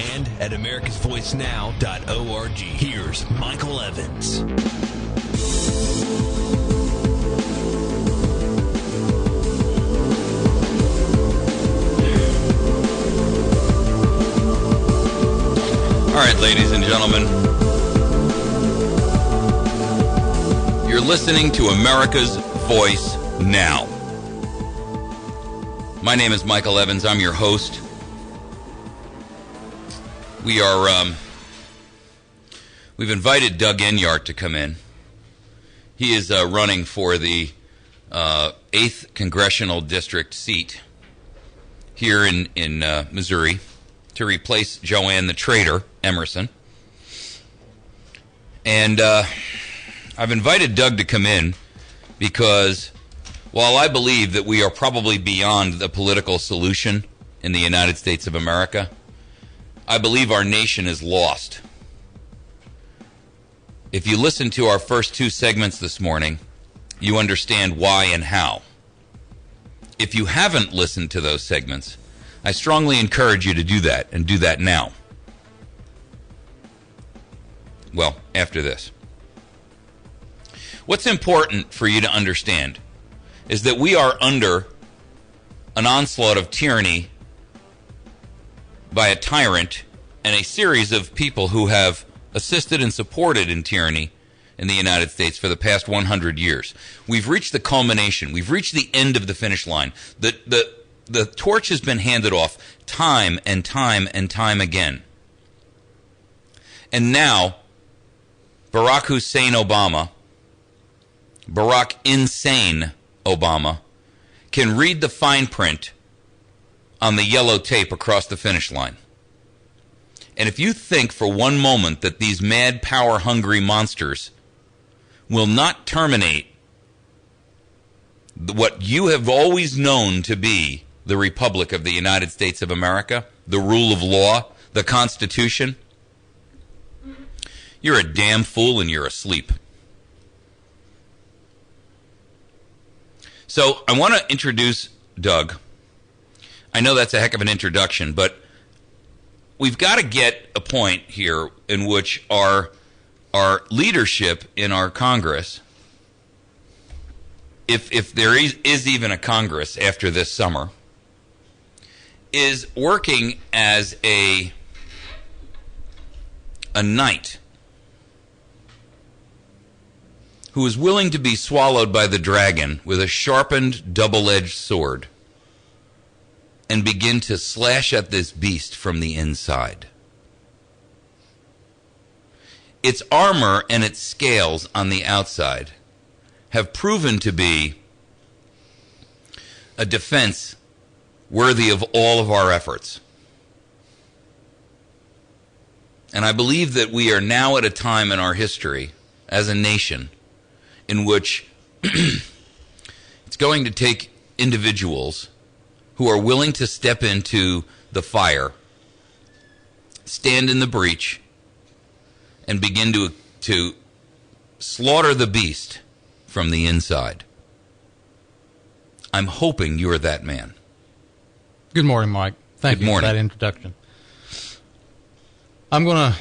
and at americasvoicenow.org. Here's Michael Evans. All right, ladies and gentlemen, you're listening to America's Voice Now. My name is Michael Evans. I'm your host. We've invited Doug Enyart to come in. He is running for the 8th Congressional District seat here in Missouri to replace Joann the Traitor, Emerson. And I've invited Doug to come in because while I believe that we are probably beyond the political solution in the United States of America, I believe our nation is lost. If you listen to our first two segments this morning, you understand why and how. If you haven't listened to those segments, I strongly encourage you to do that, and do that now. Well, after this. What's important for you to understand is that we are under an onslaught of tyranny by a tyrant and a series of people who have assisted and supported in tyranny in the United States for the past 100 years. We've reached the culmination. We've reached the end of the finish line. The torch has been handed off time and time and time again. And now, Barack Hussein Obama, Barack Insane Obama, can read the fine print on the yellow tape across the finish line. And if you think for one moment that these mad, power-hungry monsters will not terminate what you have always known to be the Republic of the United States of America, the rule of law, the Constitution, you're a damn fool and you're asleep. So I want to introduce Doug. I know that's a heck of an introduction, but we've got to get a point here in which our leadership in our Congress, if there is even a Congress after this summer, is working as a knight who is willing to be swallowed by the dragon with a sharpened, double-edged sword and begin to slash at this beast from the inside. Its armor and its scales on the outside have proven to be a defense worthy of all of our efforts. And I believe that we are now at a time in our history as a nation in which it's going to take individuals who are willing to step into the fire, stand in the breach, and begin to slaughter the beast from the inside. I'm hoping you're that man. Good morning, Mike. Thank you for that introduction. I'm going to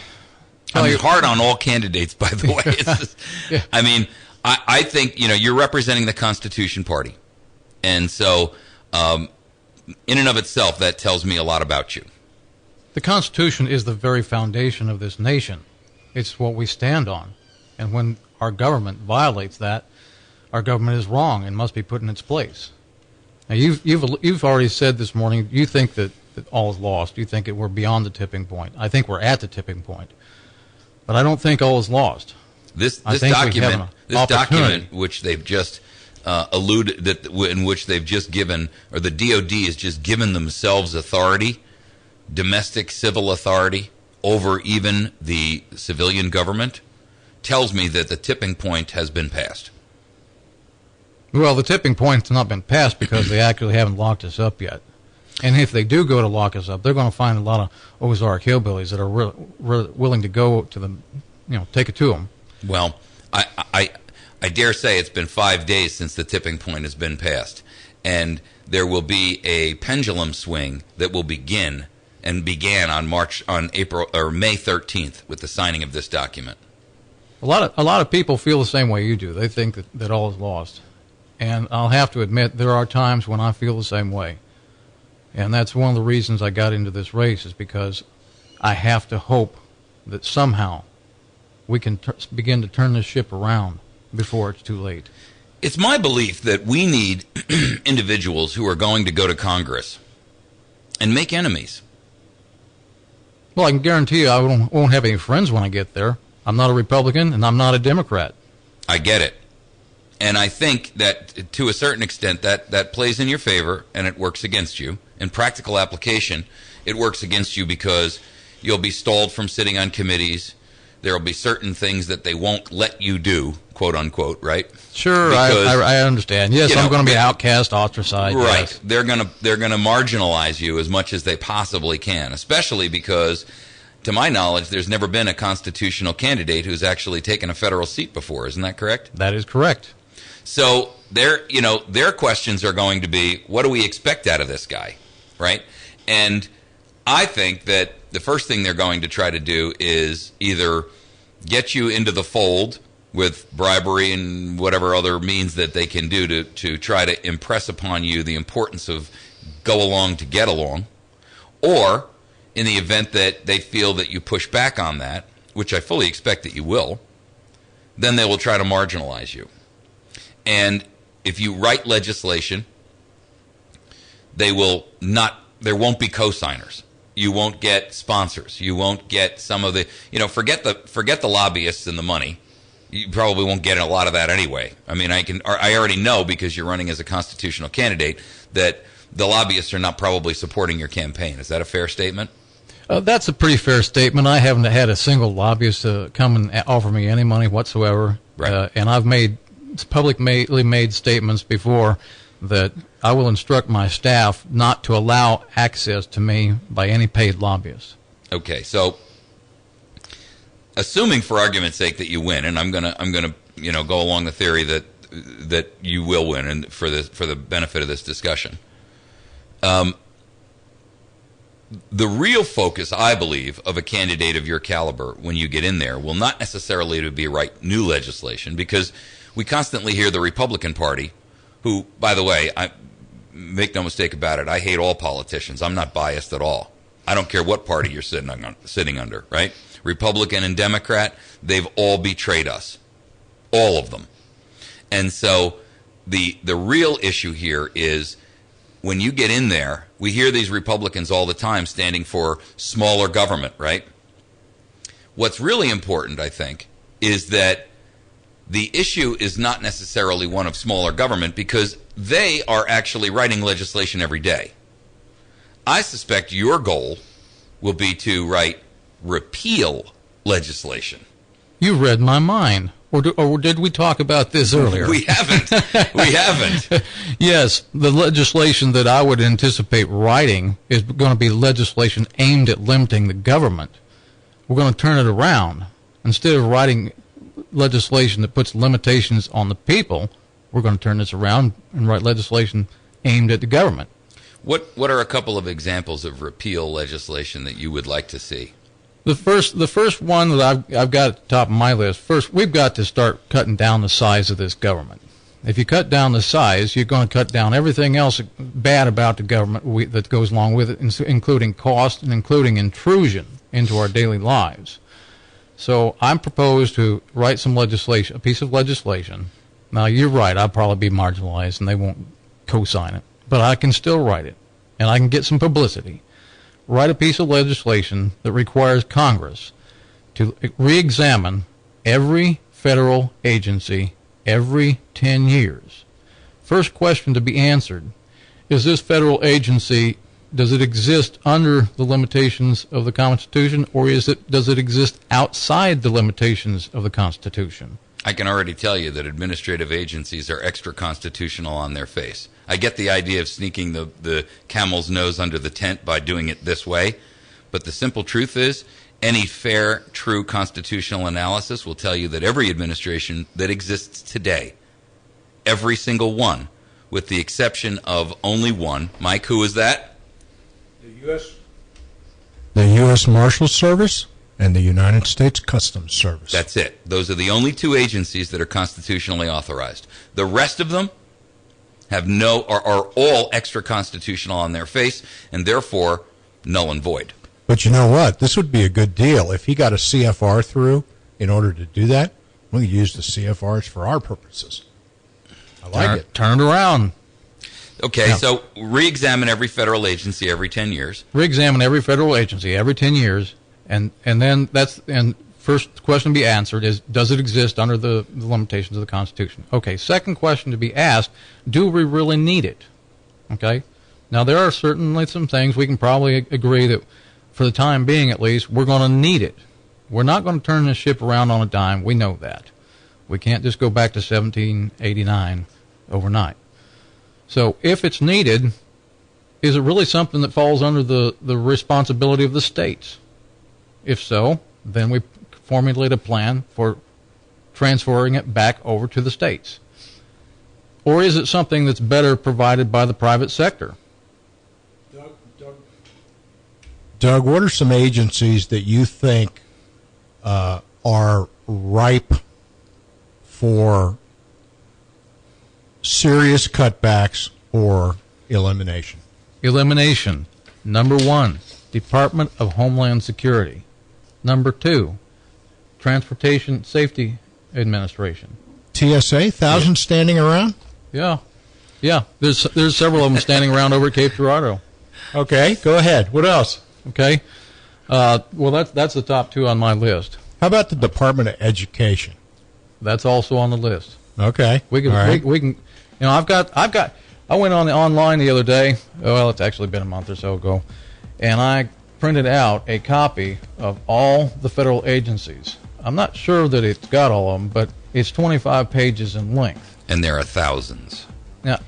I'm hard on all candidates, by the way. It's just, yeah. I mean, I think, you're representing the Constitution Party. And so, in and of itself, that tells me a lot about you. The Constitution is the very foundation of this nation. It's what we stand on. And when our government violates that, our government is wrong and must be put in its place. Now, you've already said this morning, you think that all is lost. You think that we're beyond the tipping point. I think we're at the tipping point. But I don't think all is lost. This document, which they've just alluded, in which they've just given, or the DOD has just given themselves authority, domestic civil authority, over even the civilian government, tells me that the tipping point has been passed. Well, the tipping point has not been passed because they actually haven't locked us up yet. And if they do go to lock us up, they're going to find a lot of Ozark hillbillies that are willing to go to them, take it to them. Well, I dare say it's been 5 days since the tipping point has been passed. And there will be a pendulum swing that will begin and began on May 13th with the signing of this document. A lot of people feel the same way you do. They think that all is lost. And I'll have to admit, there are times when I feel the same way. And that's one of the reasons I got into this race, is because I have to hope that somehow we can begin to turn this ship around before it's too late. It's my belief that we need individuals who are going to go to Congress and make enemies. Well, I can guarantee you I won't have any friends when I get there. I'm not a Republican, and I'm not a Democrat. I get it. And I think that, to a certain extent, that plays in your favor, and it works against you. In practical application, it works against you because you'll be stalled from sitting on committees. There will be certain things that they won't let you do, quote unquote, right? Sure, Because, I understand. Yes, I'm going to be outcast, ostracized. Right. Yes. They're going to marginalize you as much as they possibly can, especially because, to my knowledge, there's never been a constitutional candidate who's actually taken a federal seat before. Isn't that correct? That is correct. So their questions are going to be, what do we expect out of this guy, right? And I think that the first thing they're going to try to do is either get you into the fold with bribery and whatever other means that they can do to try to impress upon you the importance of go along to get along, or in the event that they feel that you push back on that, which I fully expect that you will, then they will try to marginalize you. And if you write legislation, there won't be co-signers. You won't get sponsors. You won't get some of the, forget the lobbyists and the money. You probably won't get a lot of that anyway. I mean, I already know, because you're running as a constitutional candidate, that the lobbyists are not probably supporting your campaign. Is that a fair statement? That's a pretty fair statement. I haven't had a single lobbyist come and offer me any money whatsoever. Right. And I've publicly made statements before that I will instruct my staff not to allow access to me by any paid lobbyists. Okay, so assuming for argument's sake that you win, and I'm gonna go along the theory that you will win, and for the benefit of this discussion, the real focus, I believe, of a candidate of your caliber when you get in there will not necessarily to be write new legislation, because we constantly hear the Republican Party, who, by the way, I make no mistake about it, I hate all politicians. I'm not biased at all. I don't care what party you're sitting under, right? Republican and Democrat, they've all betrayed us. All of them. And so the real issue here is, when you get in there, we hear these Republicans all the time standing for smaller government, right? What's really important, I think, is that the issue is not necessarily one of smaller government, because they are actually writing legislation every day. I suspect your goal will be to write repeal legislation. You read my mind. Or did we talk about this earlier? We haven't. We haven't. Yes, the legislation that I would anticipate writing is going to be legislation aimed at limiting the government. We're going to turn it around. Instead of writing legislation that puts limitations on the people, we're going to turn this around and write legislation aimed at the government. What are a couple of examples of repeal legislation that you would like to see? The first one that I've got at the top of my list, first, we've got to start cutting down the size of this government. If you cut down the size, you're going to cut down everything else bad about the government that goes along with it, including cost and including intrusion into our daily lives. So I'm proposed to write some legislation, a piece of legislation. Now, you're right, I'll probably be marginalized and they won't co-sign it. But I can still write it, and I can get some publicity. Write a piece of legislation that requires Congress to re-examine every federal agency every 10 years. First question to be answered, is this federal agency, does it exist under the limitations of the Constitution, or does it exist outside the limitations of the Constitution? I can already tell you that administrative agencies are extra constitutional on their face. I get the idea of sneaking the camel's nose under the tent by doing it this way, but the simple truth is, any fair, true constitutional analysis will tell you that every administration that exists today, every single one, with the exception of only one, Mike, who is that? The U.S. The U.S. Marshal Service and the United States Customs Service. That's it. Those are the only two agencies that are constitutionally authorized. The rest of them have are all extra constitutional on their face, and therefore null and void. But you know what? This would be a good deal. If he got a CFR through in order to do that, we could use the CFRs for our purposes. I like it. Turn it around. Okay, Yeah. so re-examine every federal agency every 10 years. Re-examine every federal agency every 10 years, and then first question to be answered is, does it exist under the limitations of the Constitution? Okay, second question to be asked, do we really need it? Okay, now there are certainly some things we can probably agree that for the time being at least, we're going to need it. We're not going to turn this ship around on a dime. We know that. We can't just go back to 1789 overnight. So if it's needed, is it really something that falls under the responsibility of the states? If so, then we formulate a plan for transferring it back over to the states. Or is it something that's better provided by the private sector? Doug, what are some agencies that you think are ripe for serious cutbacks or elimination? Elimination. Number 1, Department of Homeland Security. Number 2, Transportation Safety Administration. TSA, thousands standing around? Yeah. There's several of them standing around over at Cape Girardeau. Okay, go ahead. What else? Okay. Well, that's the top 2 on my list. How about the Department of Education? That's also on the list. Okay. We can. All right. We can. You know, I've got. I went on the online the other day. Well, it's actually been a month or so ago, and I printed out a copy of all the federal agencies. I'm not sure that it's got all of them, but it's 25 pages in length. And there are thousands. Now,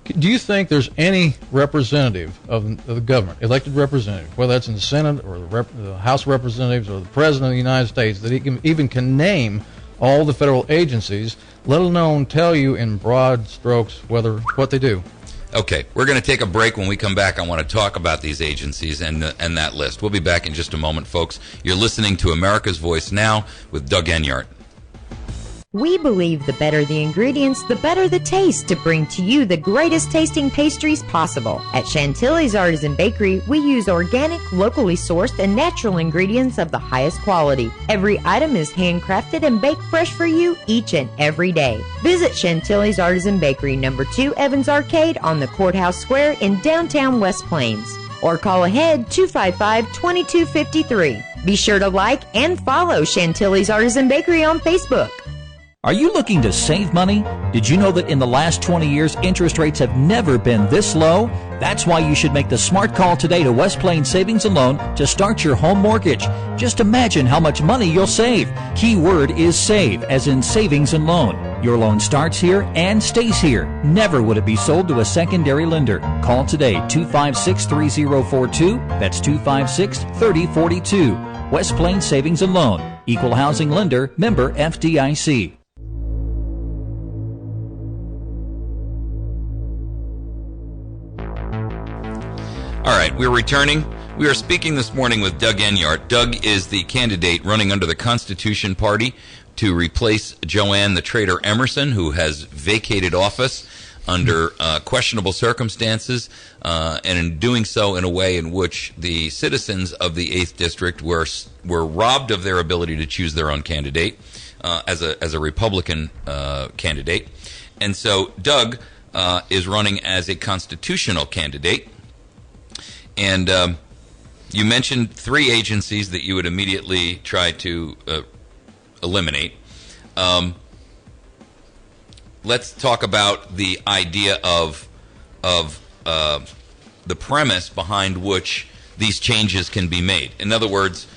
do you think there's any representative of the government, elected representative, whether that's in the Senate or the House of Representatives or the President of the United States, that he can name all the federal agencies, let alone tell you in broad strokes what they do? Okay, we're going to take a break. When we come back, I want to talk about these agencies and that list. We'll be back in just a moment, folks. You're listening to America's Voice Now with Doug Enyart. We believe the better the ingredients, the better the taste to bring to you the greatest tasting pastries possible. At Chantilly's Artisan Bakery, we use organic, locally sourced, and natural ingredients of the highest quality. Every item is handcrafted and baked fresh for you each and every day. Visit Chantilly's Artisan Bakery, number 2 Evans Arcade on the Courthouse Square in downtown West Plains. Or call ahead 255-2253. Be sure to like and follow Chantilly's Artisan Bakery on Facebook. Are you looking to save money? Did you know that in the last 20 years, interest rates have never been this low? That's why you should make the smart call today to West Plains Savings and Loan to start your home mortgage. Just imagine how much money you'll save. Key word is save, as in savings and loan. Your loan starts here and stays here. Never would it be sold to a secondary lender. Call today, 256-3042. That's 256-3042. West Plains Savings and Loan. Equal housing lender, member FDIC. All right, we're returning. We are speaking this morning with Doug Enyart. Doug is the candidate running under the Constitution Party to replace Joann, the Traitor Emerson, who has vacated office under questionable circumstances, and in doing so in a way in which the citizens of the 8th District were robbed of their ability to choose their own candidate as a Republican candidate. And so Doug is running as a constitutional candidate. And you mentioned 3 agencies that you would immediately try to eliminate. Let's talk about the idea of the premise behind which these changes can be made. In other words,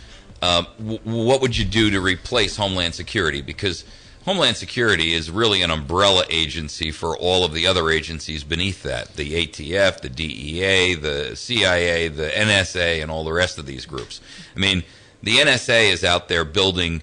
what would you do to replace Homeland Security? Because Homeland Security is really an umbrella agency for all of the other agencies beneath that, the ATF, the DEA, the CIA, the NSA, and all the rest of these groups. I mean, the NSA is out there building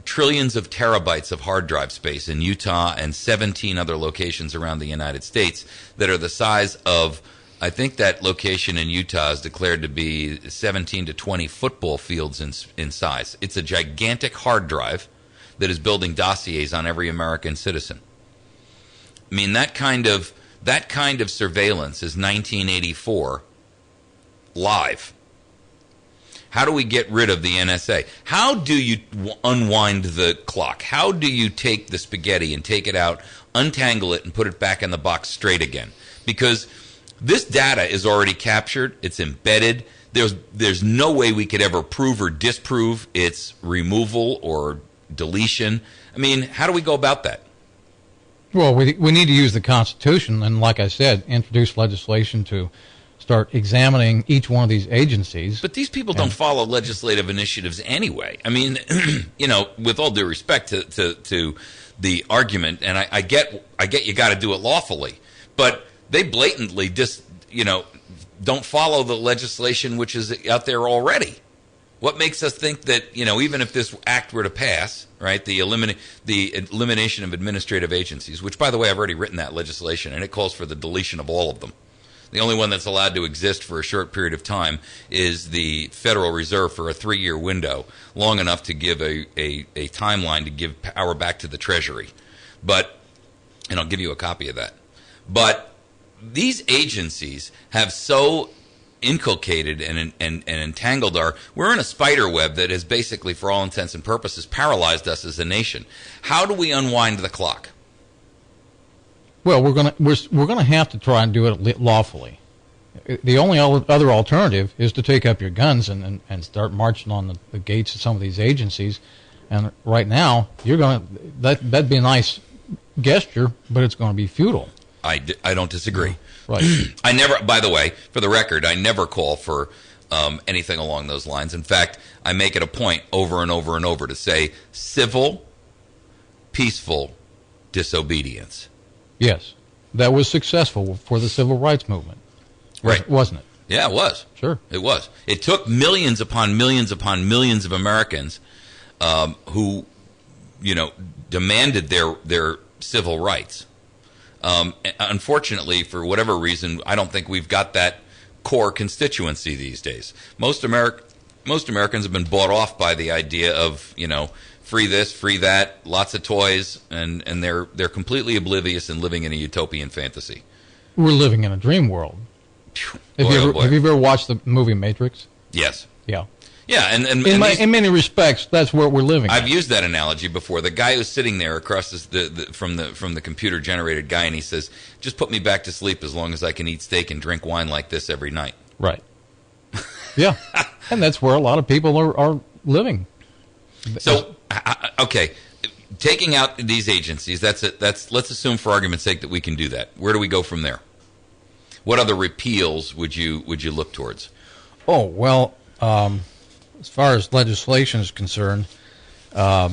trillions of terabytes of hard drive space in Utah and 17 other locations around the United States that are the size of I think that location in Utah is declared to be 17 to 20 football fields in size. It's a gigantic hard drive that is building dossiers on every American citizen. I mean, that kind of surveillance is 1984 live. How do we get rid of the NSA? How do you unwind the clock? How do you take the spaghetti and take it out, untangle it, and put it back in the box straight again? Because this data is already captured. It's embedded. There's no way we could ever prove or disprove its removal or deletion. I mean, how do we go about that? Well, we need to use the Constitution and, like I said, introduce legislation to start examining each one of these agencies. But these people don't follow legislative initiatives anyway. I mean, you know, with all due respect to the argument, and I get you got to do it lawfully, but they blatantly don't follow the legislation which is out there already. What makes us think that, you know, even if this act were to pass, right, the elimination of administrative agencies, which, by the way, I've already written that legislation, and it calls for the deletion of all of them. The only one that's allowed to exist for a short period of time is the Federal Reserve for a 3-year window, long enough to give a timeline to give power back to the Treasury. And I'll give you a copy of that. But these agencies have so inculcated and entangled we're in a spider web that has basically, for all intents and purposes, paralyzed us as a nation. How do we unwind the clock? Well, we're gonna have to try and do it lawfully. The only other alternative is to take up your guns and start marching on the gates of some of these agencies. And right now, that'd be a nice gesture, but it's going to be futile. I don't disagree. Right. I never, by the way, for the record, I never call for anything along those lines. In fact, I make it a point over and over and over to say civil, peaceful disobedience. Yes, that was successful for the civil rights movement, right? Wasn't it? Yeah, it was. Sure, it was. It took millions upon millions upon millions of Americans who, you know, demanded their civil rights. Unfortunately, for whatever reason, I don't think we've got that core constituency these days. Most Americans have been bought off by the idea of, you know, free this, free that, lots of toys, and they're completely oblivious and living in a utopian fantasy. We're living in a dream world. Have you ever watched the movie Matrix? Yes. Yeah. Yeah, and in many respects, that's where we're living. I've used that analogy before. The guy who's sitting there across from the computer generated guy, and he says, "Just put me back to sleep as long as I can eat steak and drink wine like this every night." Right. Yeah, and that's where a lot of people are living. So, okay, taking out these agencies, that's let's assume for argument's sake that we can do that. Where do we go from there? What other repeals would you look towards? Oh, well, as far as legislation is concerned, I'd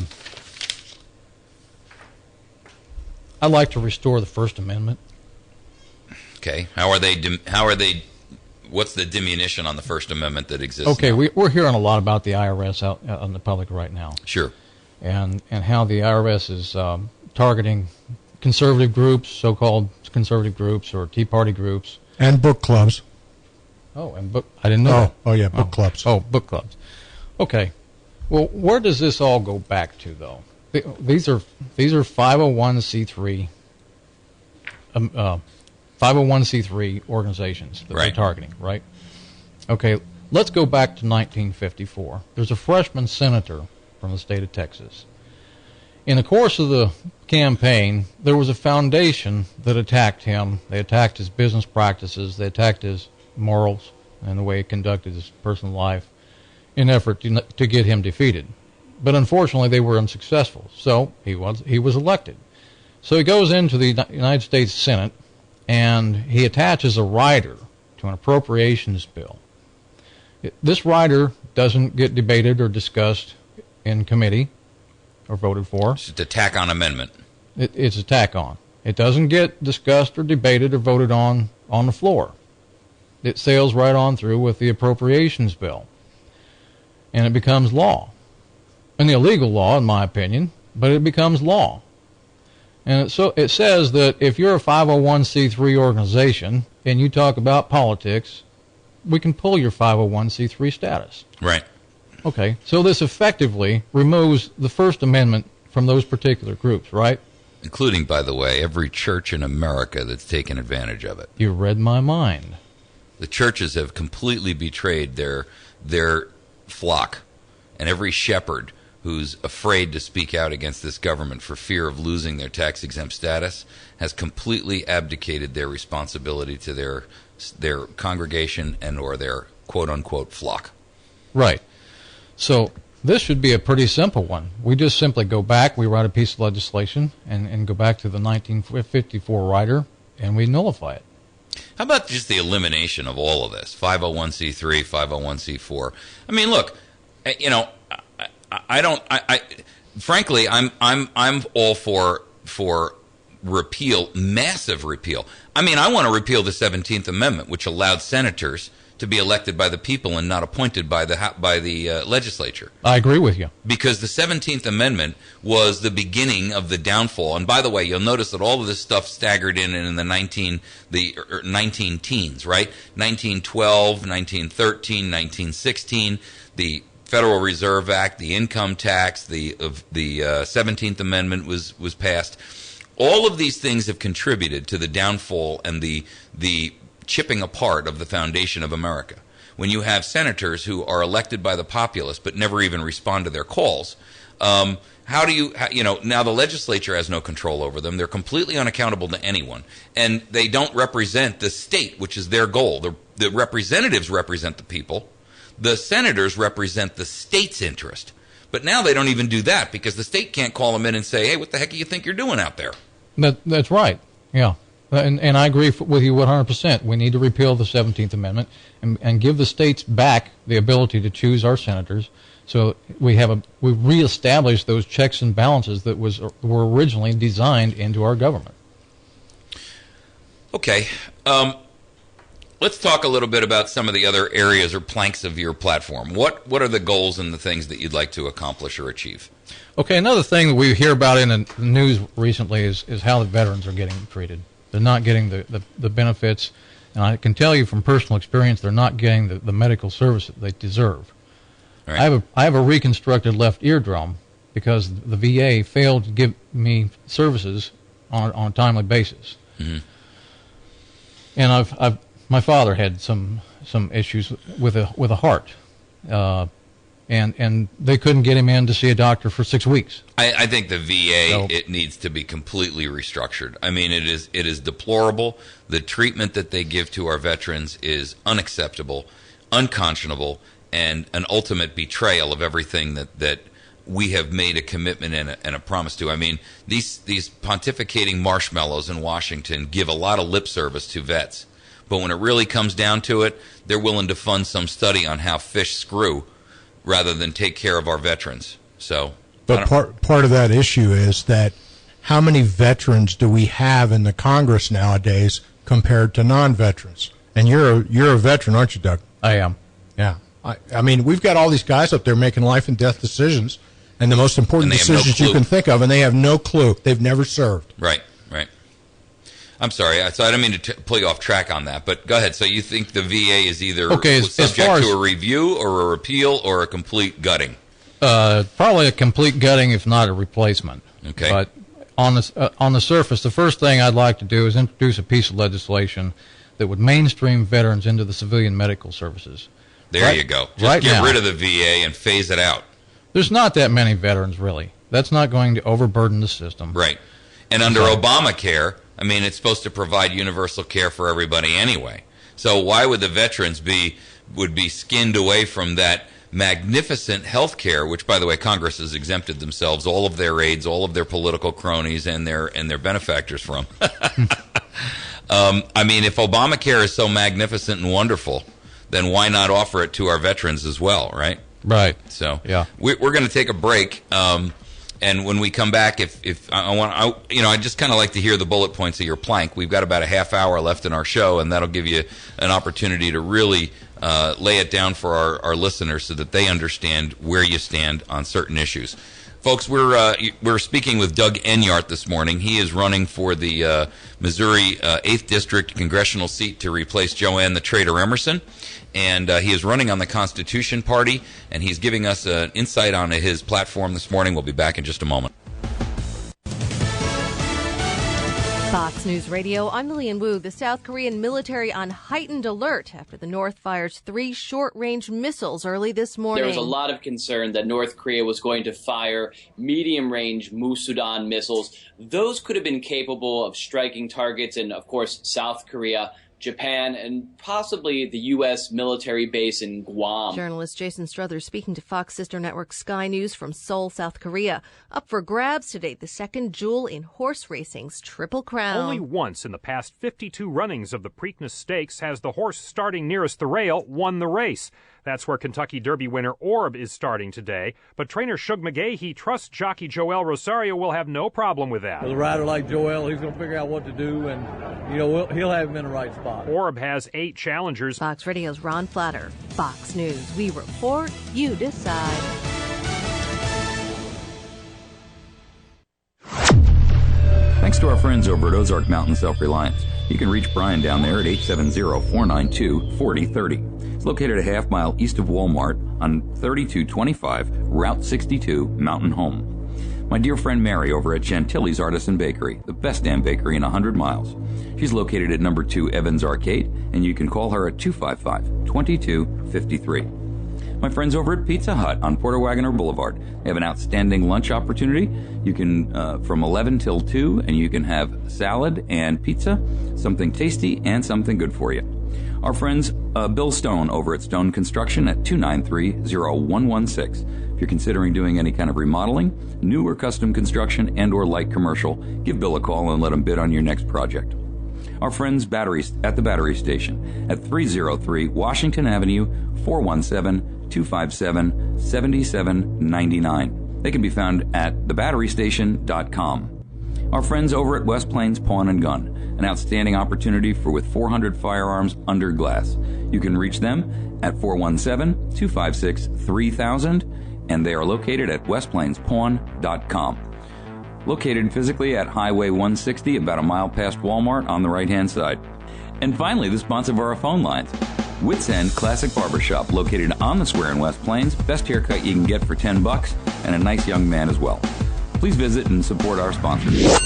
like to restore the First Amendment. Okay, how are they? What's the diminution on the First Amendment that exists? Okay, now? We're hearing a lot about the IRS out in the public right now. Sure. And how the IRS is targeting conservative groups, so-called conservative groups or Tea Party groups. And book clubs. Oh, and I didn't know that. Oh, yeah, book clubs. Oh, book clubs. Okay. Well, where does this all go back to, though? These are 501c3 501c3 organizations that they're targeting, right? Okay, let's go back to 1954. There's a freshman senator from the state of Texas. In the course of the campaign, there was a foundation that attacked him. They attacked his business practices. They attacked his morals and the way he conducted his personal life in an effort to get him defeated. But unfortunately, they were unsuccessful. So he was elected. So he goes into the United States Senate, and he attaches a rider to an appropriations bill. This rider doesn't get debated or discussed in committee or voted for. It's a tack-on amendment. It's a tack-on. It doesn't get discussed or debated or voted on the floor. It sails right on through with the appropriations bill. And it becomes law. An illegal law, in my opinion, but it becomes law. And so it says that if you're a 501c3 organization and you talk about politics, we can pull your 501c3 status. Right. Okay, so this effectively removes the First Amendment from those particular groups, right? Including, by the way, every church in America that's taken advantage of it. You read my mind. The churches have completely betrayed their flock, and every shepherd who's afraid to speak out against this government for fear of losing their tax-exempt status has completely abdicated their responsibility to their congregation and or their quote-unquote flock. Right. So this should be a pretty simple one. We just simply go back, we write a piece of legislation, and go back to the 1954 rider, and we nullify it. How about just the elimination of all of this? 501c3, 501c4. I mean, look, you know, frankly, I'm all for repeal, massive repeal. I mean, I want to repeal the 17th Amendment, which allowed senators to be elected by the people and not appointed by the legislature. I agree with you. Because the 17th Amendment was the beginning of the downfall. And by the way, you'll notice that all of this stuff staggered in the 19 teens, right? 1912, 1913, 1916, the Federal Reserve Act, the income tax, the 17th Amendment was passed. All of these things have contributed to the downfall and the chipping apart of the foundation of America. When you have senators who are elected by the populace but never even respond to their calls, how do you now the legislature has no control over them. They're completely unaccountable to anyone, and they don't represent the state, which is their goal. The representatives represent the people. The senators represent the state's interest. But now they don't even do that because the state can't call them in and say, hey, what the heck do you think you're doing out there? That's right, yeah. And I agree with you 100%. We need to repeal the 17th Amendment and give the states back the ability to choose our senators. So we reestablish those checks and balances that were originally designed into our government. Okay. Let's talk a little bit about some of the other areas or planks of your platform. What are the goals and the things that you'd like to accomplish or achieve? Okay, another thing that we hear about in the news recently is how the veterans are getting treated. They're not getting the benefits, and I can tell you from personal experience, they're not getting the medical service that they deserve. Right. I have a reconstructed left eardrum because the VA failed to give me services on a timely basis. Mm-hmm. And my father had some issues with a heart, and they couldn't get him in to see a doctor for 6 weeks. I think the VA, it needs to be completely restructured. I mean, it is deplorable. The treatment that they give to our veterans is unacceptable, unconscionable, and an ultimate betrayal of everything that we have made a commitment and a promise to. I mean, these pontificating marshmallows in Washington give a lot of lip service to vets. But when it really comes down to it, they're willing to fund some study on how fish screw rather than take care of our veterans. So, but part of that issue is that how many veterans do we have in the Congress nowadays compared to non-veterans? And you're a veteran, aren't you, Doug? I am. Yeah. I mean, we've got all these guys up there making life and death decisions, and the most important decisions you can think of, and they have no clue. They've never served. Right. I'm sorry, so I don't mean to pull you off track on that, but go ahead. So you think the VA is either subject to a review or a repeal or a complete gutting? Probably a complete gutting, if not a replacement. Okay. But on the surface, the first thing I'd like to do is introduce a piece of legislation that would mainstream veterans into the civilian medical services. There you go. Just get rid of the VA and phase it out. There's not that many veterans, really. That's not going to overburden the system. Right. And under Obamacare, I mean, it's supposed to provide universal care for everybody anyway. So why would the veterans be skinned away from that magnificent health care, which, by the way, Congress has exempted themselves, all of their aides, all of their political cronies, and their benefactors from? I mean, if Obamacare is so magnificent and wonderful, then why not offer it to our veterans as well, right? Right. So yeah, we're going to take a break. And when we come back, if I just kind of like to hear the bullet points of your plank. We've got about a half hour left in our show, and that'll give you an opportunity to really lay it down for our listeners so that they understand where you stand on certain issues. Folks, we're speaking with Doug Enyart this morning. He is running for the Missouri 8th District congressional seat to replace Joann the Traitor Emerson. And he is running on the Constitution Party, and he's giving us an insight on his platform this morning. We'll be back in just a moment. Fox News Radio, I'm Lillian Wu. The South Korean military on heightened alert after the North fires 3 short-range missiles early this morning. There was a lot of concern that North Korea was going to fire medium-range Musudan missiles. Those could have been capable of striking targets in, of course, South Korea, Japan, and possibly the U.S. military base in Guam. Journalist Jason Struthers speaking to Fox sister network Sky News from Seoul, South Korea. Up for grabs today, the second jewel in horse racing's Triple Crown. Only once in the past 52 runnings of the Preakness Stakes has the horse starting nearest the rail won the race. That's where Kentucky Derby winner Orb is starting today. But trainer Shug McGahee trusts jockey Joel Rosario will have no problem with that. With a rider like Joel, he's going to figure out what to do, and he'll have him in the right spot. Orb has 8 challengers. Fox Radio's Ron Flatter. Fox News. We report, you decide. Thanks to our friends over at Ozark Mountain Self-Reliance. You can reach Brian down there at 870-492-4030. It's located a half mile east of Walmart on 3225 Route 62, Mountain Home. My dear friend Mary over at Chantilly's Artisan Bakery, the best damn bakery in 100 miles. She's located at number 2 Evans Arcade, and you can call her at 255-2253. My friends over at Pizza Hut on Porter Wagoner Boulevard. They have an outstanding lunch opportunity. You can, from 11 till 2, and you can have salad and pizza, something tasty and something good for you. Our friends Bill Stone over at Stone Construction at 293-0116. If you're considering doing any kind of remodeling, new or custom construction and or light commercial, give Bill a call and let him bid on your next project. Our friends at the Battery Station at 303 Washington Avenue, 417-257-7799. They can be found at thebatterystation.com. Our friends over at West Plains Pawn and Gun, an outstanding opportunity with 400 firearms under glass. You can reach them at 417-256-3000, and they are located at westplainspawn.com. Located physically at Highway 160, about a mile past Walmart on the right-hand side. And finally, the sponsor of our phone lines, Wits End Classic Barbershop, located on the square in West Plains. Best haircut you can get for $10, and a nice young man as well. Please visit and support our sponsors.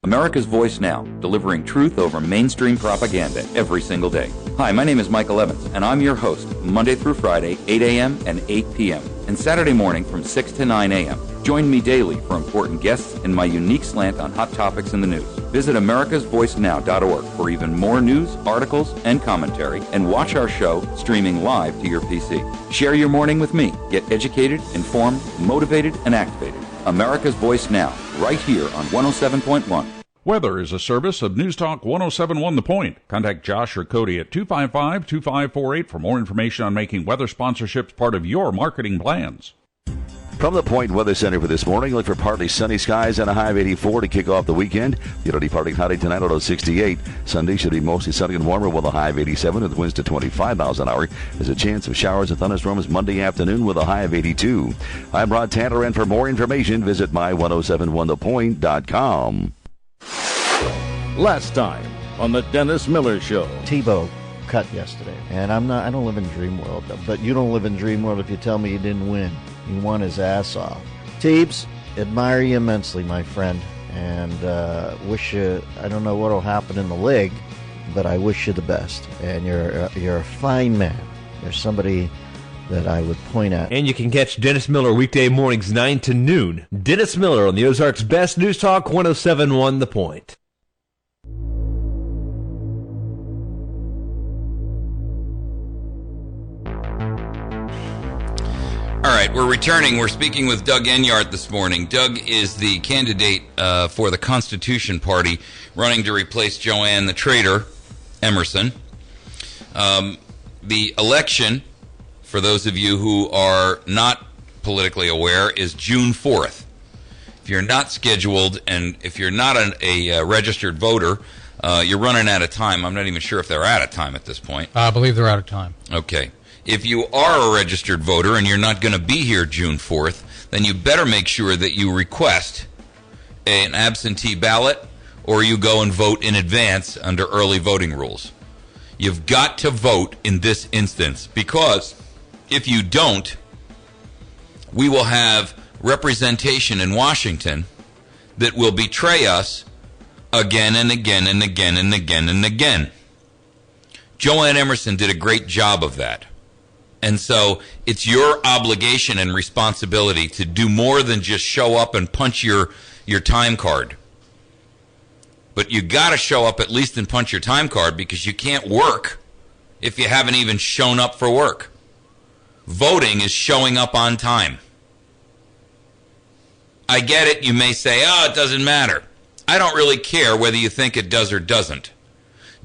America's Voice Now, delivering truth over mainstream propaganda every single day. Hi, my name is Michael Evans, and I'm your host, Monday through Friday, 8 a.m. and 8 p.m., and Saturday morning from 6 to 9 a.m. Join me daily for important guests and my unique slant on hot topics in the news. Visit americasvoicenow.org for even more news, articles, and commentary, and watch our show streaming live to your PC. Share your morning with me. Get educated, informed, motivated, and activated. America's Voice Now, right here on 107.1. Weather is a service of News Talk 107.1 The Point. Contact Josh or Cody at 255-2548 for more information on making weather sponsorships part of your marketing plans. From the Point Weather Center for this morning, look for partly sunny skies and a high of 84 to kick off the weekend. It'll be partly cloudy tonight at 68. Sunday should be mostly sunny and warmer with a high of 87 with winds to 25 miles an hour. There's a chance of showers and thunderstorms Monday afternoon with a high of 82. I'm Rod Tanner, and for more information, visit my1071thepoint.com. Last time on the Dennis Miller Show. Tebow cut yesterday, and I don't live in Dream World, but you don't live in Dream World if you tell me you didn't win. You won his ass off. Teebs, admire you immensely, my friend, and wish you, I don't know what will happen in the league, but I wish you the best. And you're a fine man. You're somebody that I would point at. And you can catch Dennis Miller weekday mornings 9 to noon. Dennis Miller on the Ozark's Best News Talk 107.1 The Point. All right, we're returning. We're speaking with Doug Enyart this morning. Doug is the candidate for the Constitution Party, running to replace Joann the Traitor Emerson. The election, for those of you who are not politically aware, is June 4th. If you're not scheduled and if you're not a registered voter, You're running out of time. I'm not even sure if they're out of time at this point. I believe they're out of time. Okay. If you are a registered voter and you're not going to be here June 4th, then you better make sure that you request an absentee ballot or you go and vote in advance under early voting rules. You've got to vote in this instance, because if you don't, we will have representation in Washington that will betray us again and again and again and again and again. Joann Emerson did a great job of that. And so it's your obligation and responsibility to do more than just show up and punch your time card. But you got to show up at least and punch your time card, because you can't work if you haven't even shown up for work. Voting is showing up on time. I get it. You may say, oh, it doesn't matter. I don't really care whether you think it does or doesn't.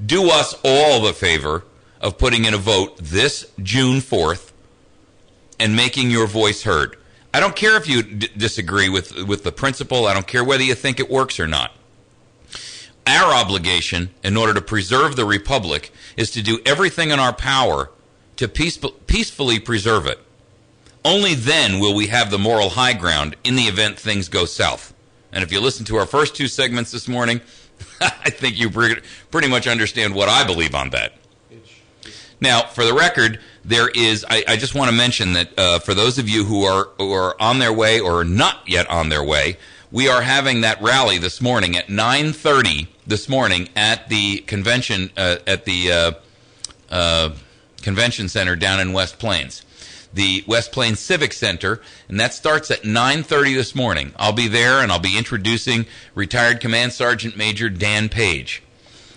Do us all the favor of putting in a vote this June 4th and making your voice heard. I don't care if you disagree with the principle. I don't care whether you think it works or not. Our obligation, in order to preserve the republic, is to do everything in our power to peacefully preserve it. Only then will we have the moral high ground in the event things go south. And if you listen to our first two segments this morning, I think you pretty much understand what I believe on that. Now, for the record, there is, I just want to mention that for those of you who are on their way or are not yet on their way, we are having that rally this morning at 9:30 this morning at the convention convention center down in West Plains, the West Plains Civic Center, and that starts at 9:30 this morning. I'll be there, and I'll be introducing retired Command Sergeant Major Dan Page.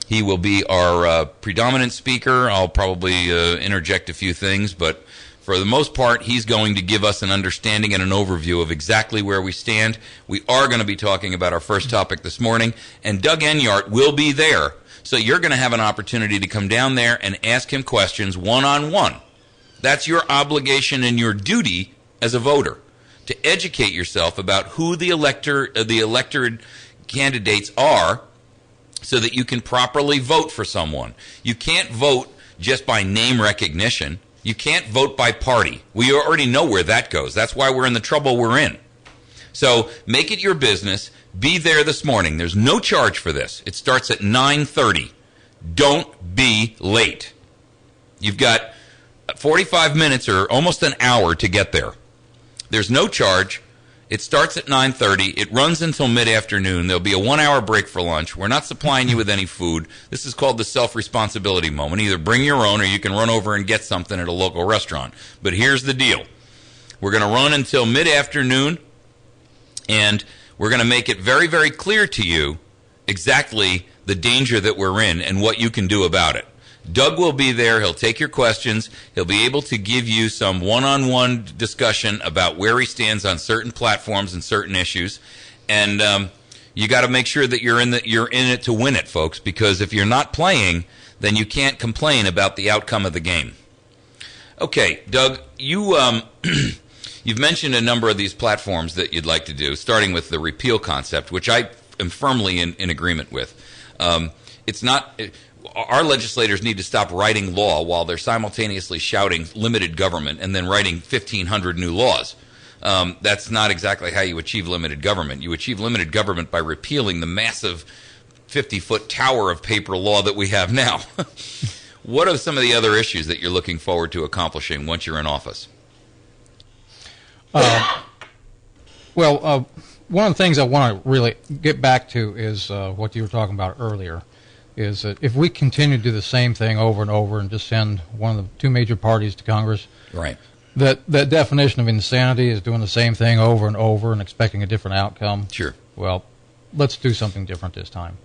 He will be our predominant speaker. I'll probably interject a few things, but for the most part, he's going to give us an understanding and an overview of exactly where we stand. We are going to be talking about our first topic this morning, and Doug Enyart will be there. So you're going to have an opportunity to come down there and ask him questions one-on-one. That's your obligation and your duty as a voter, to educate yourself about who the elected candidates are so that you can properly vote for someone. You can't vote just by name recognition. You can't vote by party. We already know where that goes. That's why we're in the trouble we're in. So make it your business. Be there this morning. There's no charge for this. It starts at 9:30. Don't be late. You've got 45 minutes or almost an hour to get there. There's no charge. It starts at 9:30. It runs until mid-afternoon. There'll be a 1-hour break for lunch. We're not supplying you with any food. This is called the self-responsibility moment. Either bring your own or you can run over and get something at a local restaurant. But here's the deal. We're going to run until mid-afternoon, and we're going to make it very, very clear to you exactly the danger that we're in and what you can do about it. Doug will be there. He'll take your questions. He'll be able to give you some one-on-one discussion about where he stands on certain platforms and certain issues. And you got to make sure that you're in it to win it, folks, because if you're not playing, then you can't complain about the outcome of the game. Okay, Doug, you've mentioned a number of these platforms that you'd like to do, starting with the repeal concept, which I am firmly in agreement with. It's not... Our legislators need to stop writing law while they're simultaneously shouting limited government and then writing 1,500 new laws. That's not exactly how you achieve limited government. You achieve limited government by repealing the massive 50-foot tower of paper law that we have now. What are some of the other issues that you're looking forward to accomplishing once you're in office? One of the things I want to really get back to is what you were talking about earlier. Is that if we continue to do the same thing over and over and just send one of the two major parties to Congress, right? That definition of insanity is doing the same thing over and over and expecting a different outcome. Sure. Well, let's do something different this time.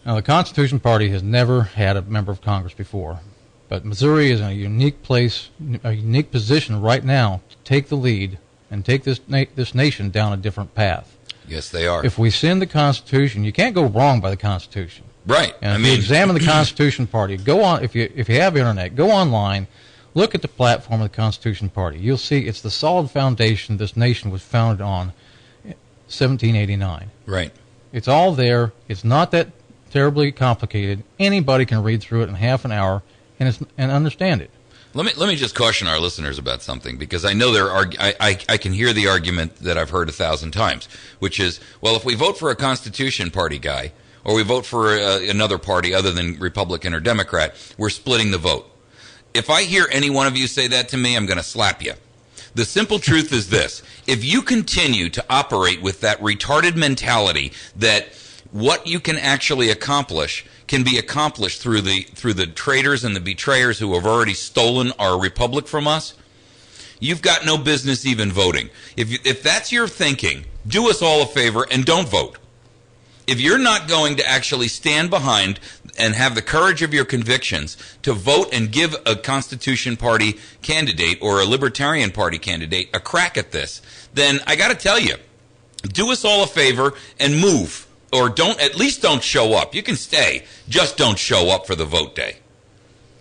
Now, the Constitution Party has never had a member of Congress before, but Missouri is in a unique place, a unique position right now to take the lead and take this nation down a different path. Yes, they are. If we send the Constitution, you can't go wrong by the Constitution. Right. And if you examine the Constitution Party, go on. If you have internet, go online, look at the platform of the Constitution Party. You'll see it's the solid foundation this nation was founded on, 1789. Right. It's all there. It's not that terribly complicated. Anybody can read through it in half an hour and understand it. Let me just caution our listeners about something, because I know I can hear the argument that I've heard 1,000 times, which is, well, if we vote for a Constitution Party guy, or we vote for another party other than Republican or Democrat, we're splitting the vote. If I hear any one of you say that to me, I'm going to slap you. The simple truth is this: if you continue to operate with that retarded mentality that what you can actually accomplish can be accomplished through the traitors and the betrayers who have already stolen our republic from us, you've got no business even voting. If that's your thinking, do us all a favor and don't vote. If you're not going to actually stand behind and have the courage of your convictions to vote and give a Constitution Party candidate or a Libertarian Party candidate a crack at this, then I got to tell you, do us all a favor and move. Or at least don't show up. You can stay, just don't show up for the vote day.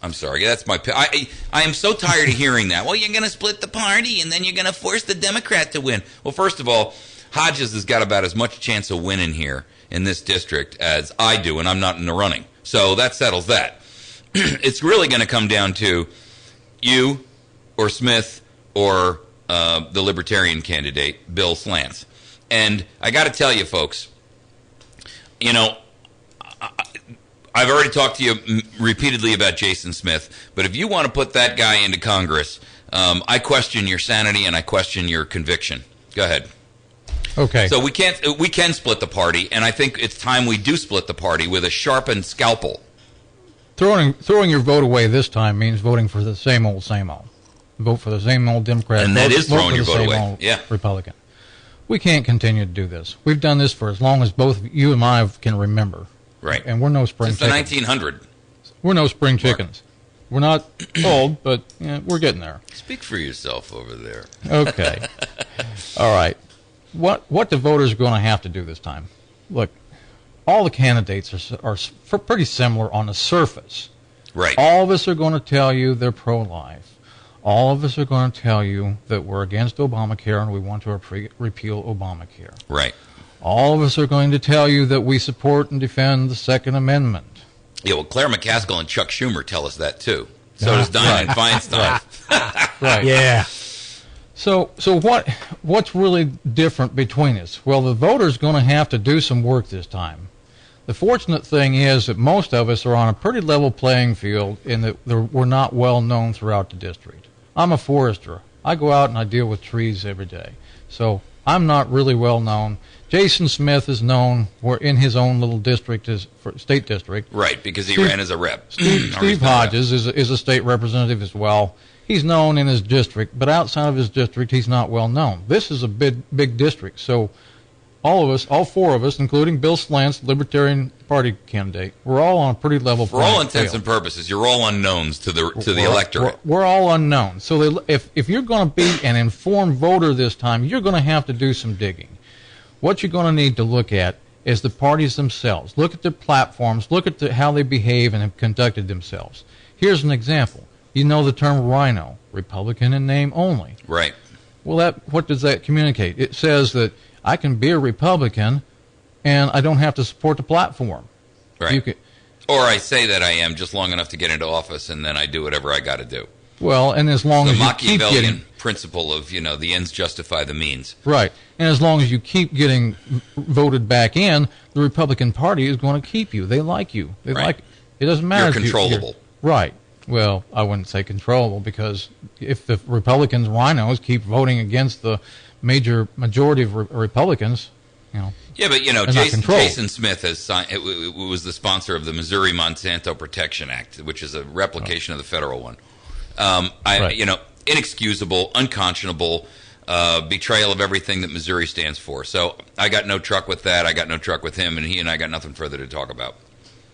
I'm sorry, that's my. I am so tired of hearing that. Well, you're going to split the party, and then you're going to force the Democrat to win. Well, first of all, Hodges has got about as much chance of winning here in this district as I do, and I'm not in the running. So that settles that. It's really going to come down to you or Smith or the Libertarian candidate, Bill Slants. And I got to tell you, folks, you know, I've already talked to you repeatedly about Jason Smith, but if you want to put that guy into Congress, I question your sanity and I question your conviction. Go ahead. Okay. So we can split the party, and I think it's time we do split the party with a sharpened scalpel. Throwing your vote away this time means voting for the same old. Vote for the same old Democrat. And that is throwing your vote away. Yeah. Republican. We can't continue to do this. We've done this for as long as both you and I can remember. Right. And we're no spring chickens. Since the 1900s. We're no spring chickens. We're not old, but we're getting there. Speak for yourself over there. Okay. All right. What the voters are going to have to do this time? Look, all the candidates are pretty similar on the surface. Right. All of us are going to tell you they're pro-life. All of us are going to tell you that we're against Obamacare and we want to repeal Obamacare. Right. All of us are going to tell you that we support and defend the Second Amendment. Yeah, well, Claire McCaskill and Chuck Schumer tell us that, too. So does Dianne Feinstein. Right. Yeah. So what's really different between us? Well, the voters going to have to do some work this time. The fortunate thing is that most of us are on a pretty level playing field in that we're not well known throughout the district. I'm a forester. I go out and I deal with trees every day. So I'm not really well known. Jason Smith is known in his own little district, state district. Right, because he ran as a rep. Steve Hodges is a state representative as well. He's known in his district, but outside of his district, he's not well known. This is a big district, so all of us, all four of us, including Bill Slants, Libertarian Party candidate, we're all on a pretty level playing field. For all intents and purposes, you're all unknowns to the electorate. We're all unknown. So if you're going to be an informed voter this time, you're going to have to do some digging. What you're going to need to look at is the parties themselves. Look at their platforms. Look at how they behave and have conducted themselves. Here's an example. You know the term rhino, Republican in name only. Right. Well, what does that communicate? It says that I can be a Republican and I don't have to support the platform. Right. Or I say that I am just long enough to get into office, and then I do whatever I got to do. Well, and as long as you keep getting... The Machiavellian principle of, the ends justify the means. Right. And as long as you keep getting voted back in, the Republican Party is going to keep you. They like you. They like... It doesn't matter. You're controllable. Right. Well, I wouldn't say controllable, because if the Republicans, rhinos, keep voting against the majority of Republicans, Yeah, but Jason Smith was the sponsor of the Missouri Monsanto Protection Act, which is a replication of the federal one. Inexcusable, unconscionable betrayal of everything that Missouri stands for. So I got no truck with that. I got no truck with him, and he and I got nothing further to talk about.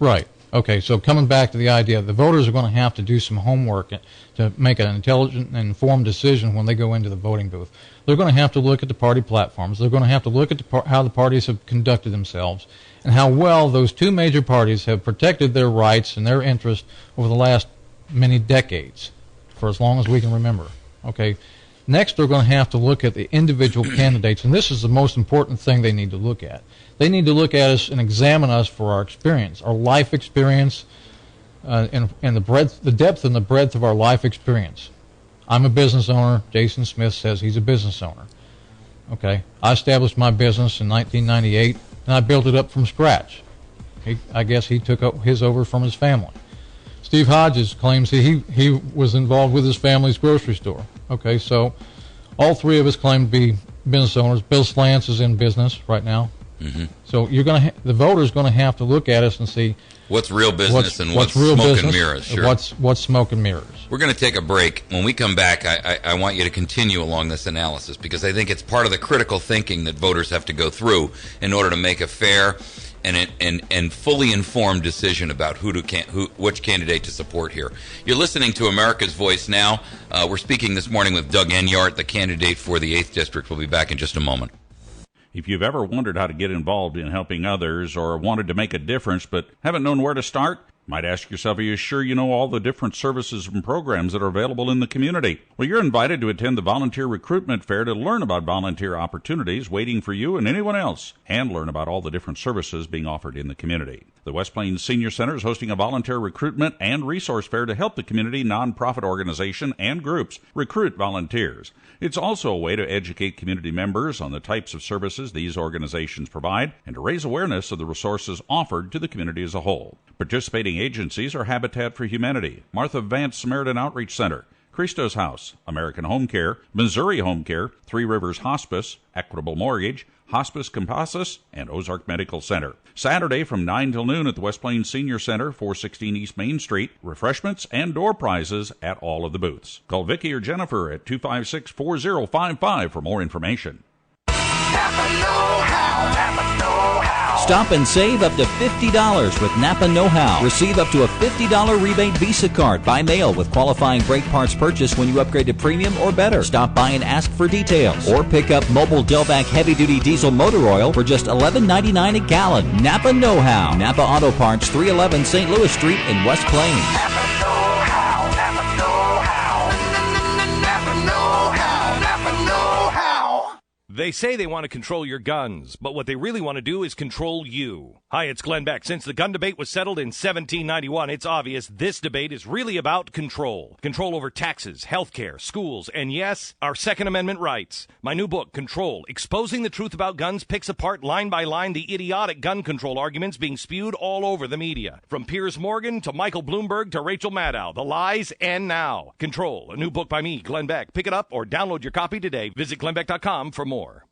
Right. Okay, so coming back to the idea, the voters are going to have to do some homework to make an intelligent and informed decision when they go into the voting booth. They're going to have to look at the party platforms. They're going to have to look at how the parties have conducted themselves and how well those two major parties have protected their rights and their interests over the last many decades, for as long as we can remember. Okay, Next, they're going to have to look at the individual candidates, and this is the most important thing they need to look at. They need to look at us and examine us for our experience, our life experience, and the depth and the breadth of our life experience. I'm a business owner. Jason Smith says he's a business owner. Okay, I established my business in 1998, and I built it up from scratch. I guess he took his over from his family. Steve Hodges claims he was involved with his family's grocery store. Okay, so all three of us claim to be business owners. Bill Slants is in business right now. Mm-hmm. So the voter's going to have to look at us and see what's real business and what's real smoke business, and mirrors. Sure. What's smoke and mirrors. We're going to take a break. When we come back, I want you to continue along this analysis because I think it's part of the critical thinking that voters have to go through in order to make a fair and fully informed decision about which candidate to support here. You're listening to America's Voice Now. We're speaking this morning with Doug Enyart, the candidate for the 8th District. We'll be back in just a moment. If you've ever wondered how to get involved in helping others or wanted to make a difference but haven't known where to start, might ask yourself, are you sure you know all the different services and programs that are available in the community? Well, you're invited to attend the Volunteer Recruitment Fair to learn about volunteer opportunities waiting for you and anyone else, and learn about all the different services being offered in the community. The West Plains Senior Center is hosting a volunteer recruitment and resource fair to help the community nonprofit organization and groups recruit volunteers. It's also a way to educate community members on the types of services these organizations provide and to raise awareness of the resources offered to the community as a whole. Participating agencies are Habitat for Humanity, Martha Vance Samaritan Outreach Center, Christo's House, American Home Care, Missouri Home Care, Three Rivers Hospice, Equitable Mortgage, Hospice Compassus, and Ozark Medical Center. Saturday from 9 till noon at the West Plains Senior Center, 416 East Main Street. Refreshments and door prizes at all of the booths. Call Vicki or Jennifer at 256-4055 for more information. Stop and save up to $50 with Napa Know-How. Receive up to a $50 rebate Visa card by mail with qualifying brake parts purchased when you upgrade to premium or better. Stop by and ask for details. Or pick up mobile Delvac heavy-duty diesel motor oil for just $11.99 a gallon. Napa Know-How. Napa Auto Parts, 311 St. Louis Street in West Plains. Napa Know-How. Napa Know-How. Napa Know-How. Napa Know-How. They say they want to control your guns, but what they really want to do is control you. Hi, it's Glenn Beck. Since the gun debate was settled in 1791, it's obvious this debate is really about control. Control over taxes, healthcare, schools, and yes, our Second Amendment rights. My new book, Control, Exposing the Truth About Guns, picks apart line by line the idiotic gun control arguments being spewed all over the media. From Piers Morgan to Michael Bloomberg to Rachel Maddow, the lies end now. Control, a new book by me, Glenn Beck. Pick it up or download your copy today. Visit glennbeck.com for more.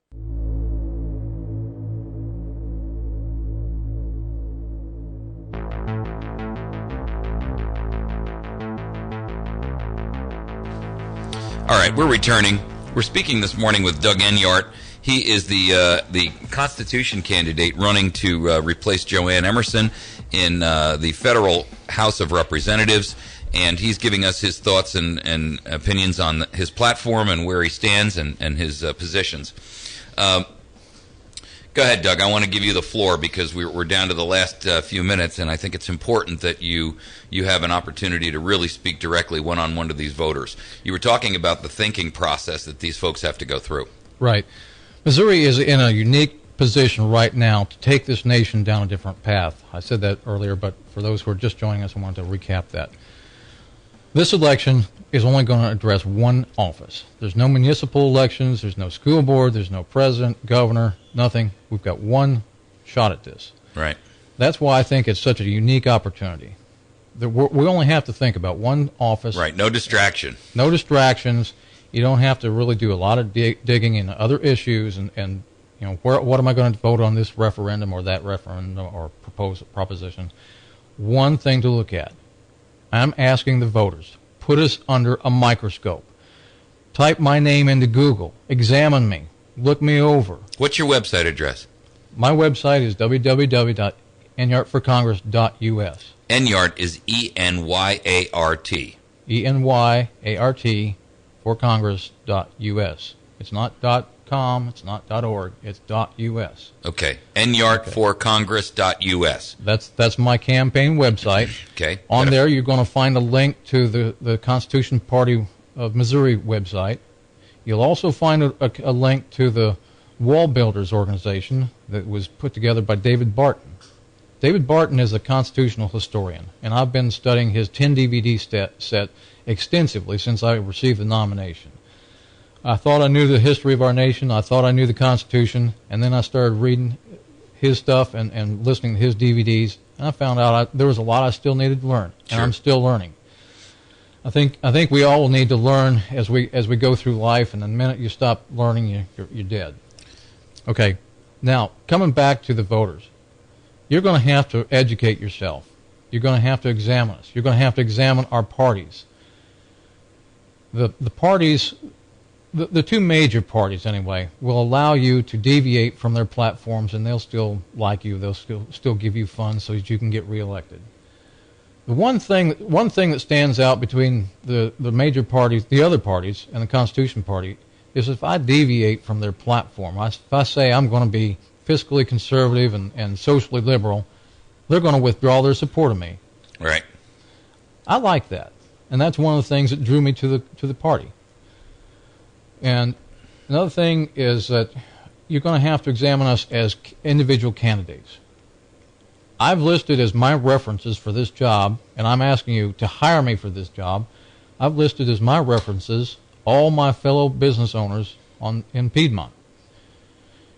All right, we're returning. We're speaking this morning with Doug Enyart. He is the Constitution candidate running to replace Joann Emerson in the federal House of Representatives, and he's giving us his thoughts and opinions on his platform and where he stands and his positions. Go ahead, Doug. I want to give you the floor because we're down to the last few minutes, and I think it's important that you have an opportunity to really speak directly one-on-one to these voters. You were talking about the thinking process that these folks have to go through. Right. Missouri is in a unique position right now to take this nation down a different path. I said that earlier, but for those who are just joining us, I wanted to recap that. This election is only going to address one office. There's no municipal elections, there's no school board, there's no president, governor, nothing. We've got one shot at this. Right. That's why I think it's such a unique opportunity. We only have to think about one office. Right, no distraction. No distractions. You don't have to really do a lot of digging into other issues and you know, what am I going to vote on this referendum or that referendum or proposition. One thing to look at. I'm asking the voters, put us under a microscope. Type my name into Google. Examine me. Look me over. What's your website address? My website is www.enyartforcongress.us. Enyart is E-N-Y-A-R-T. E-N-Y-A-R-T forcongress.us. It's not .com, it's not .org, it's .us. Okay. Enyartforcongress.us. That's my campaign website. Okay. On there, you're going to find a link to the Constitution Party of Missouri website. You'll also find a link to the Wall Builders organization that was put together by David Barton. David Barton is a constitutional historian, and I've been studying his 10 DVD set extensively since I received the nomination. I thought I knew the history of our nation, I thought I knew the Constitution, and then I started reading his stuff and listening to his DVDs, and I found out there was a lot I still needed to learn, and I'm still learning. I think we all need to learn as we go through life, and the minute you stop learning, you're dead. Okay, now coming back to the voters. You're going to have to educate yourself. You're going to have to examine us. You're going to have to examine our parties. The parties, the two major parties anyway, will allow you to deviate from their platforms, and they'll still like you. They'll still give you funds so that you can get reelected. The one thing that stands out between the major parties, the other parties, and the Constitution Party is if I deviate from their platform, if I say I'm going to be fiscally conservative and socially liberal, they're going to withdraw their support of me. Right. I like that, and that's one of the things that drew me to the party. And another thing is that you're going to have to examine us as individual candidates. I've listed as my references for this job, and I'm asking you to hire me for this job. I've listed as my references all my fellow business owners in Piedmont.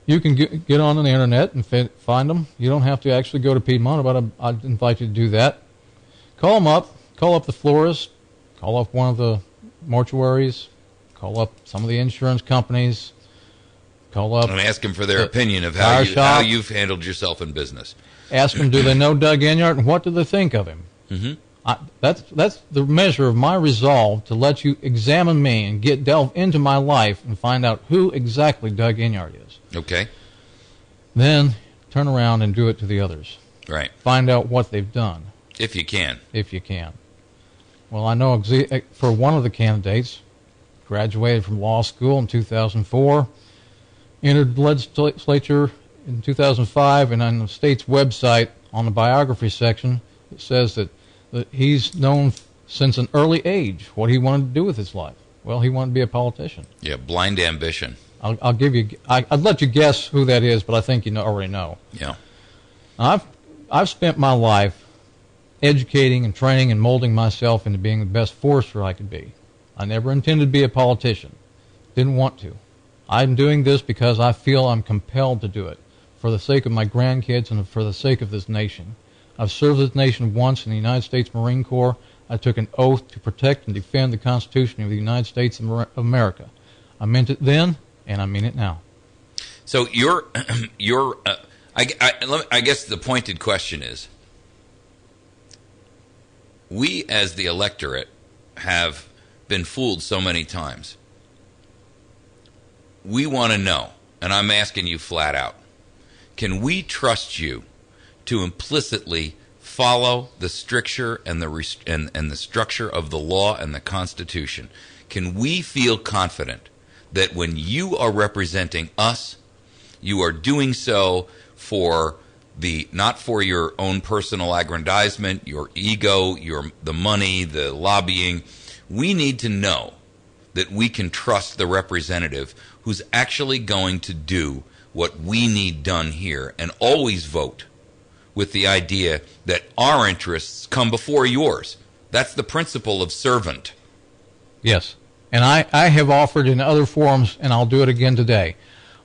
You can get on the internet and find them. You don't have to actually go to Piedmont, but I'd invite you to do that. Call them up. Call up the florist. Call up one of the mortuaries. Call up some of the insurance companies. Call up. And ask them for their opinion of how you've handled yourself in business. Ask them, do they know Doug Enyart, and what do they think of him? Mm-hmm. That's the measure of my resolve to let you examine me and delve into my life and find out who exactly Doug Enyart is. Okay. Then turn around and do it to the others. Right. Find out what they've done. If you can. If you can. Well, I know for one of the candidates, graduated from law school in 2004, entered the legislature in 2005, and on the state's website, on the biography section, it says that he's known since an early age what he wanted to do with his life. Well, he wanted to be a politician. Yeah, blind ambition. I'll give you. I'd let you guess who that is, but I think you already know. Yeah. I've spent my life educating and training and molding myself into being the best forester I could be. I never intended to be a politician. Didn't want to. I'm doing this because I feel I'm compelled to do it for the sake of my grandkids and for the sake of this nation. I've served this nation once in the United States Marine Corps. I took an oath to protect and defend the Constitution of the United States of America. I meant it then, and I mean it now. So I guess the pointed question is, we as the electorate have been fooled so many times. We want to know, and I'm asking you flat out, can we trust you to implicitly follow the stricture and the structure of the law and the Constitution? Can we feel confident that when you are representing us, you are doing so not for your own personal aggrandizement, your ego, the money, the lobbying? We need to know that we can trust the representative who's actually going to do what we need done here, and always vote with the idea that our interests come before yours. That's the principle of servant. Yes. And I have offered in other forums, and I'll do it again today,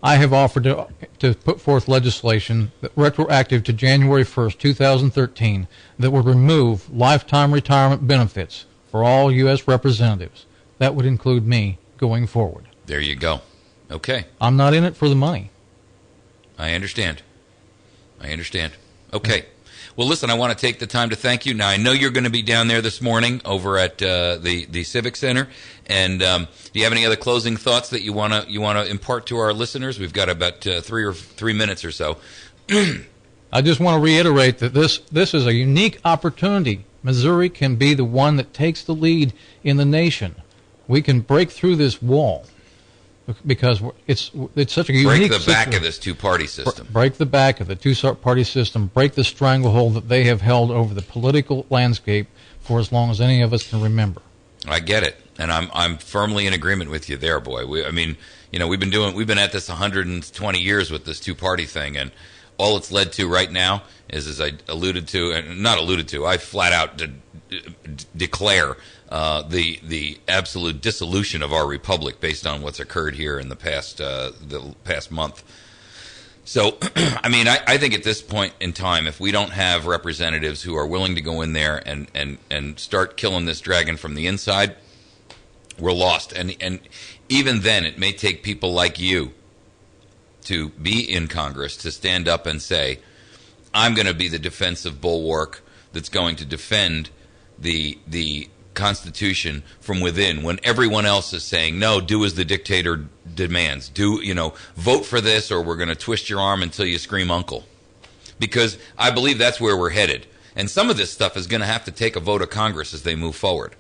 I have offered to put forth legislation that retroactive to January 1st, 2013, that would remove lifetime retirement benefits for all U.S. representatives. That would include me going forward. There you go. Okay. I'm not in it for the money. I understand. Okay. Well, listen, I want to take the time to thank you. Now, I know you're going to be down there this morning over at the Civic Center. And do you have any other closing thoughts that you want to impart to our listeners? We've got about 3 minutes or so. I just want to reiterate that this is a unique opportunity. Missouri can be the one that takes the lead in the nation. We can break through this wall because it's such a unique Break the back of this two-party system. Break the back of the two-party system. Break the stranglehold that they have held over the political landscape for as long as any of us can remember. I get it, and I'm firmly in agreement with you there, boy. We've been at this 120 years with this two-party thing, and all it's led to right now is, as I I flat out declare the absolute dissolution of our republic based on what's occurred here in the past month. So, I mean, I think at this point in time, if we don't have representatives who are willing to go in there and start killing this dragon from the inside, we're lost. And even then, it may take people like you to be in Congress to stand up and say, I'm going to be the defensive bulwark that's going to defend the Constitution from within, when everyone else is saying, no, do as the dictator demands. Vote for this, or we're going to twist your arm until you scream uncle. Because I believe that's where we're headed. And some of this stuff is going to have to take a vote of Congress as they move forward.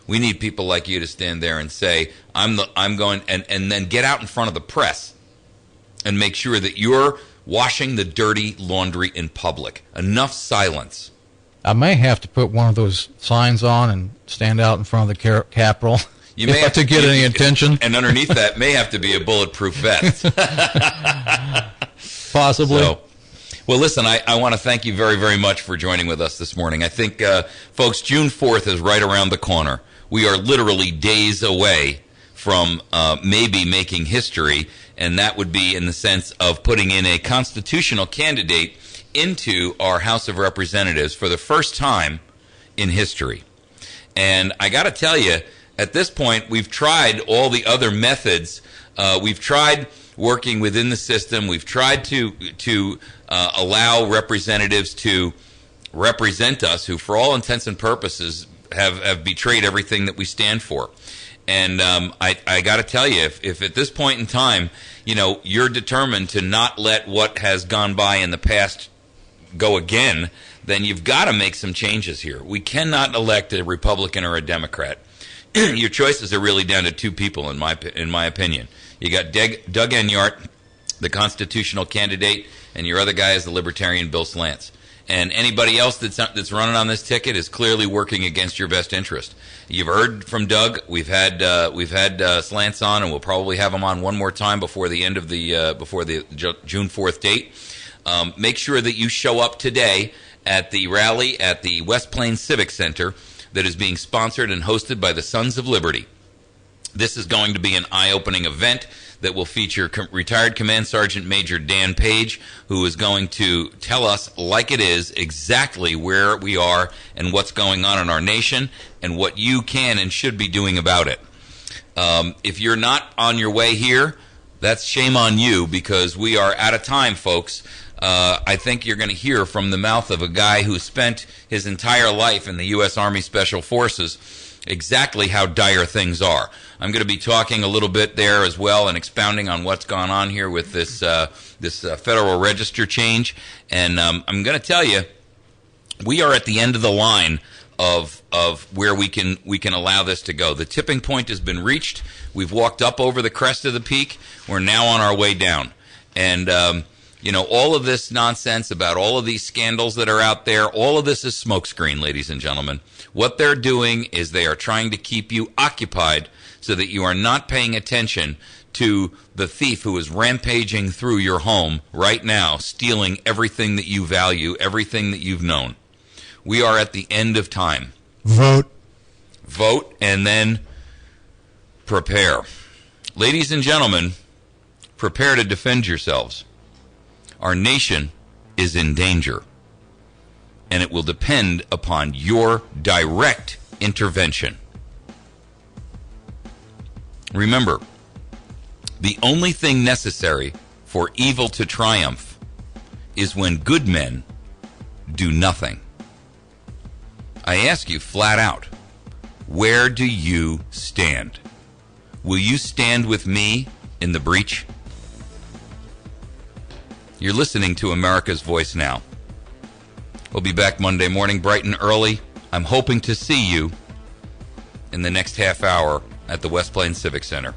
We need people like you to stand there and say, I'm going, and then get out in front of the press and make sure that you're washing the dirty laundry in public. Enough silence. I may have to put one of those signs on and stand out in front of the Capitol. You may have to get any attention. And underneath that may have to be a bulletproof vest. Possibly. Well, listen, I want to thank you very, very much for joining with us this morning. I think, folks, June 4th is right around the corner. We are literally days away from maybe making history, and that would be in the sense of putting in a constitutional candidate into our House of Representatives for the first time in history. And I got to tell you, at this point, we've tried all the other methods. We've tried working within the system. We've tried to allow representatives to represent us, who, for all intents and purposes, have betrayed everything that we stand for. And I got to tell you, if at this point in time, you're determined to not let what has gone by in the past go again, then you've got to make some changes here. We cannot elect a Republican or a Democrat. Your choices are really down to two people, in my opinion. You got Doug Enyart, the constitutional candidate, and your other guy is the Libertarian Bill Slants. And anybody else that's running on this ticket is clearly working against your best interest. You've heard from Doug. We've had Slants on, and we'll probably have him on one more time before the end of the June 4th date. Make sure that you show up today at the rally at the West Plains Civic Center that is being sponsored and hosted by the Sons of Liberty. This is going to be an eye-opening event that will feature retired Command Sergeant Major Dan Page, who is going to tell us, like it is, exactly where we are and what's going on in our nation and what you can and should be doing about it. If you're not on your way here, that's shame on you, because we are out of time, folks. I think you're going to hear from the mouth of a guy who spent his entire life in the U.S. Army Special Forces exactly how dire things are. I'm going to be talking a little bit there as well and expounding on what's gone on here with this Federal Register change. And I'm going to tell you, we are at the end of the line of where we can allow this to go. The tipping point has been reached. We've walked up over the crest of the peak. We're now on our way down. And all of this nonsense about all of these scandals that are out there, all of this is smokescreen, ladies and gentlemen. What they're doing is they are trying to keep you occupied so that you are not paying attention to the thief who is rampaging through your home right now, stealing everything that you value, everything that you've known. We are at the end of time. Vote, and then prepare. Ladies and gentlemen, prepare to defend yourselves. Our nation is in danger, and it will depend upon your direct intervention. Remember, the only thing necessary for evil to triumph is when good men do nothing. I ask you flat out, where do you stand? Will you stand with me in the breach? You're listening to America's Voice Now. We'll be back Monday morning bright and early. I'm hoping to see you in the next half hour at the West Plains Civic Center.